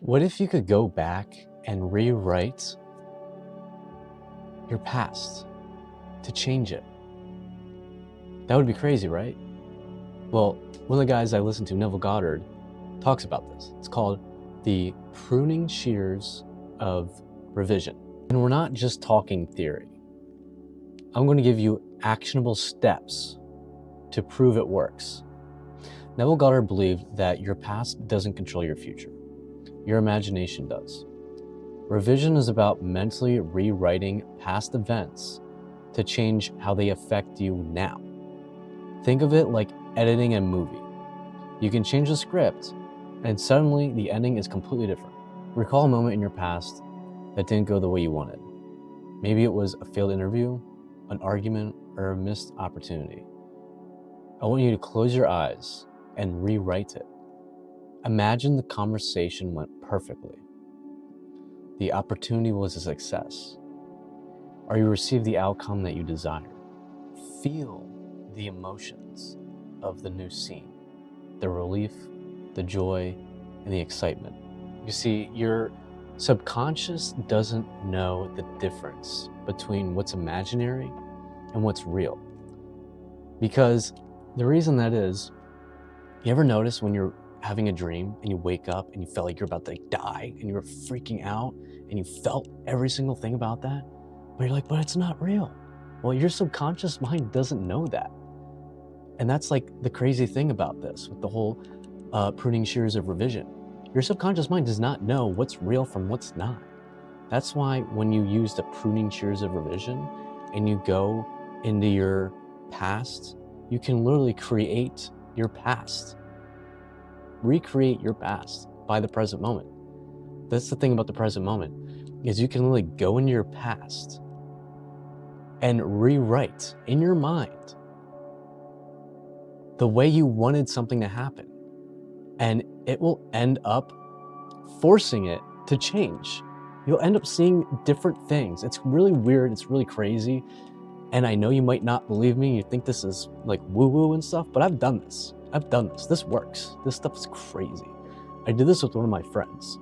What if you could go back and rewrite your past to change it? That would be crazy, right? Well, one of the guys I listen to, Neville Goddard, talks about this. It's called the Pruning Shears of Revision. And we're not just talking theory. I'm going to give you actionable steps to prove it works. Neville Goddard believed that your past doesn't control your future. Your imagination does. Revision is about mentally rewriting past events to change how they affect you now. Think of it like editing a movie. You can change the script, and suddenly the ending is completely different. Recall a moment in your past that didn't go the way you wanted. Maybe it was a failed interview, an argument, or a missed opportunity. I want you to close your eyes and rewrite it. Imagine the conversation went perfectly. The opportunity was a success, or you received the outcome that you desired. Feel the emotions of the new scene, the relief, the joy, and the excitement. You see, your subconscious doesn't know the difference between what's imaginary and what's real. Because the reason that is, you ever notice when you're having a dream and you wake up and you felt like you're about to die and you were freaking out and you felt every single thing about that, but you're like, but it's not real. Well, your subconscious mind doesn't know that. And that's like the crazy thing about this with the whole pruning shears of revision. Your subconscious mind does not know what's real from what's not. That's why when you use the pruning shears of revision and you go into your past, you can literally create your past. Recreate your past by the present moment. That's the thing about the present moment, is you can literally go into your past and rewrite in your mind the way you wanted something to happen. And it will end up forcing it to change. You'll end up seeing different things. It's really weird, it's really crazy. And I know you might not believe me, you think this is like woo-woo and stuff, but I've done this. This works. This stuff is crazy. I did this with one of my friends.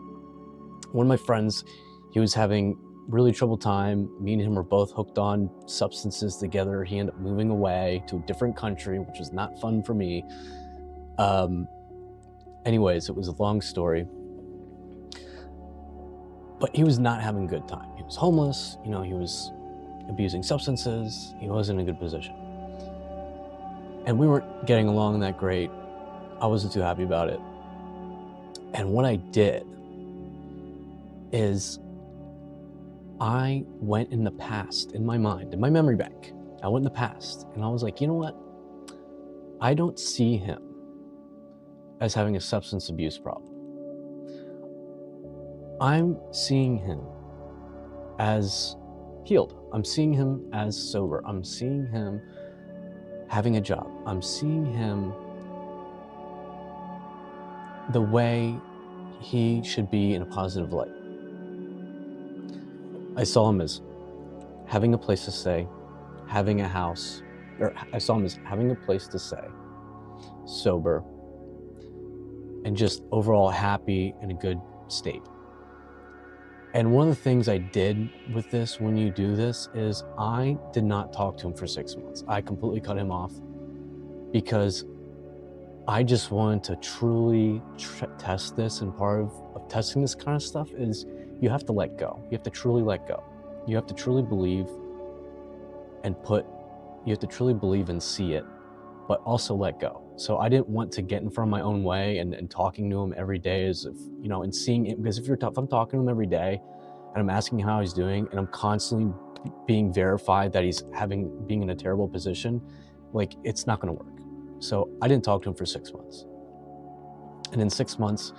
One of my friends, he was having really troubled time. Me and him were both hooked on substances together. He ended up moving away to a different country, which was not fun for me. Anyways, it was a long story. But he was not having a good time. He was homeless, he was abusing substances. He wasn't in a good position. And we weren't getting along that great. I wasn't too happy about it. And what I did is I went in the past, in my mind, in my memory bank. I went in the past and I was like, you know what? I don't see him as having a substance abuse problem. I'm seeing him as healed. I'm seeing him as sober. I'm seeing him having a job. I'm seeing him the way he should be in a positive light. I saw him as having a place to stay, having a house, or I saw him as having a place to stay, sober, and just overall happy in a good state. And one of the things I did with this, when you do this, is I did not talk to him for 6 months. I completely cut him off because I just wanted to truly test this. And part of testing this kind of stuff is you have to let go. You have to truly let go. You have to truly believe and you have to truly believe and see it, but also let go. So I didn't want to get in front of my own way and talking to him every day as if, and seeing it, because if I'm talking to him every day and I'm asking how he's doing and I'm constantly being verified that he's being in a terrible position, like it's not gonna work. So I didn't talk to him for 6 months. And in 6 months,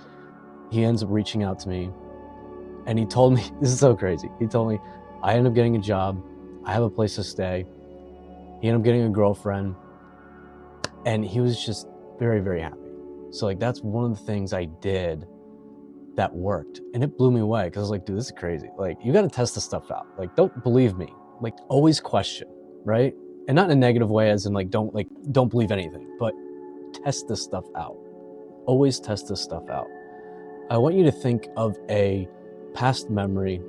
he ends up reaching out to me and he told me, this is so crazy. He told me, I ended up getting a job. I have a place to stay. He ended up getting a girlfriend. And he was just very, very happy. So like, that's one of the things I did that worked. And it blew me away because I was like, dude, this is crazy. Like, you got to test this stuff out. Like, don't believe me. Like, always question, right? And not in a negative way as in don't believe anything, but test this stuff out. Always test this stuff out. I want you to think of a past memory.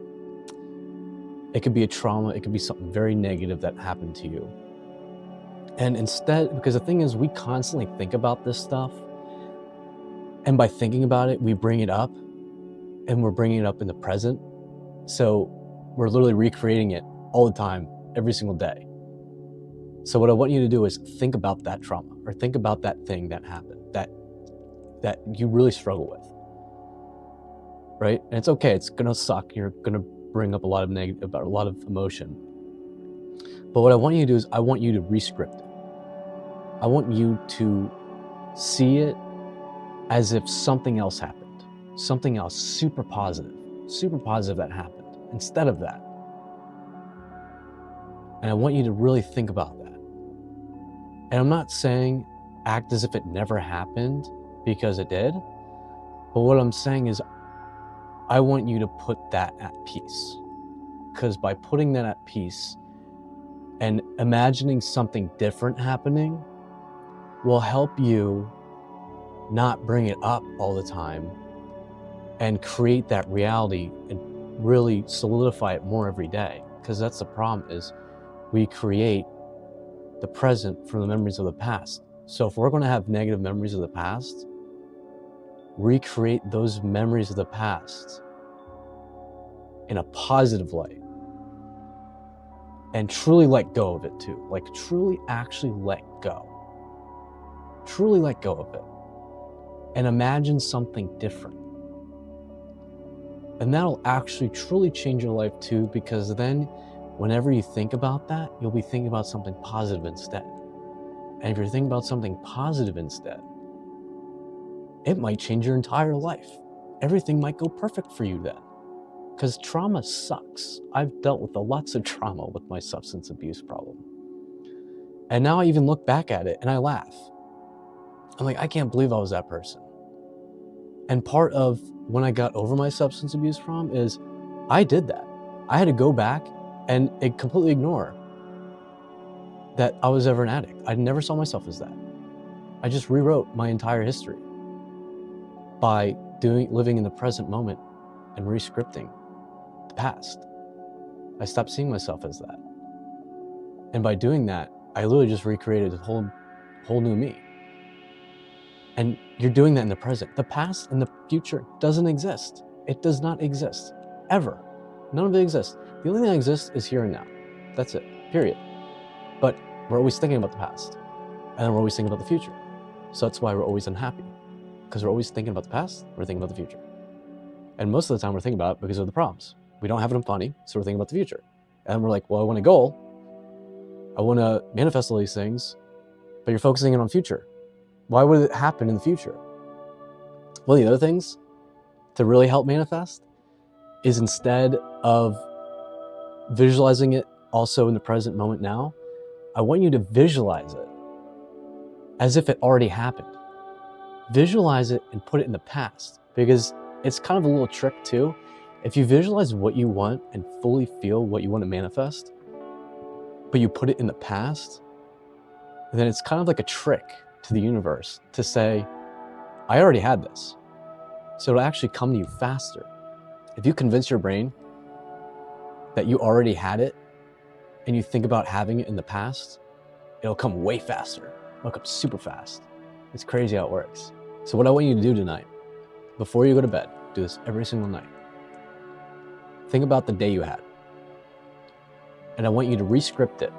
It could be a trauma, it could be something very negative that happened to you. And instead, because the thing is, we constantly think about this stuff, and by thinking about it, we bring it up, and we're bringing it up in the present. So we're literally recreating it all the time, every single day. So what I want you to do is think about that trauma, or think about that thing that happened, that you really struggle with, right? And it's okay, it's gonna suck, you're gonna bring up a lot of emotion. But what I want you to do is I want you to re-script it. I want you to see it as if something else happened, something else super positive that happened instead of that. And I want you to really think about that. And I'm not saying act as if it never happened, because it did. But what I'm saying is I want you to put that at peace. Because by putting that at peace and imagining something different happening will help you not bring it up all the time and create that reality and really solidify it more every day. Because that's the problem, is we create the present from the memories of the past. So if we're going to have negative memories of the past, recreate those memories of the past in a positive light and truly let go of it too. Like truly actually let go. Truly let go of it and imagine something different. And that'll actually truly change your life too, because then whenever you think about that, you'll be thinking about something positive instead. And if you're thinking about something positive instead, it might change your entire life. Everything might go perfect for you then. Because trauma sucks. I've dealt with lots of trauma with my substance abuse problem. And now I even look back at it and I laugh. I'm like, I can't believe I was that person. And part of when I got over my substance abuse problem is I did that. I had to go back and completely ignore that I was ever an addict. I never saw myself as that. I just rewrote my entire history by living in the present moment and re-scripting the past. I stopped seeing myself as that. And by doing that, I literally just recreated a whole new me. And you're doing that in the present. The past and the future doesn't exist. It does not exist, ever. None of it exists. The only thing that exists is here and now. That's it, period. But we're always thinking about the past. And then we're always thinking about the future. So that's why we're always unhappy. Because we're always thinking about the past, we're thinking about the future. And most of the time we're thinking about it because of the problems. We don't have enough money, so we're thinking about the future. And we're like, well, I want a goal. I want to manifest all these things, but you're focusing in on future. Why would it happen in the future? Well, the other things to really help manifest is, instead of visualizing it also in the present moment now, I want you to visualize it as if it already happened. Visualize it and put it in the past, because it's kind of a little trick too. If you visualize what you want and fully feel what you want to manifest, but you put it in the past, then it's kind of like a trick to the universe to say, I already had this. So it'll actually come to you faster. If you convince your brain that you already had it and you think about having it in the past, it'll come way faster. It'll come super fast. It's crazy how it works. So what I want you to do tonight, before you go to bed, do this every single night. Think about the day you had. And I want you to re-script it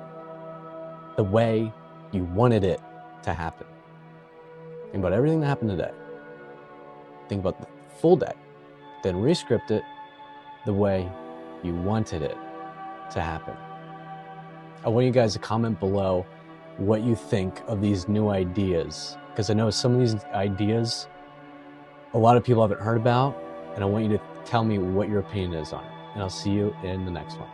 the way you wanted it to happen. Think about everything that happened today. Think about the full day. Then re-script it the way you wanted it to happen. I want you guys to comment below what you think of these new ideas, because I know some of these ideas a lot of people haven't heard about, and I want you to tell me what your opinion is on it. And I'll see you in the next one.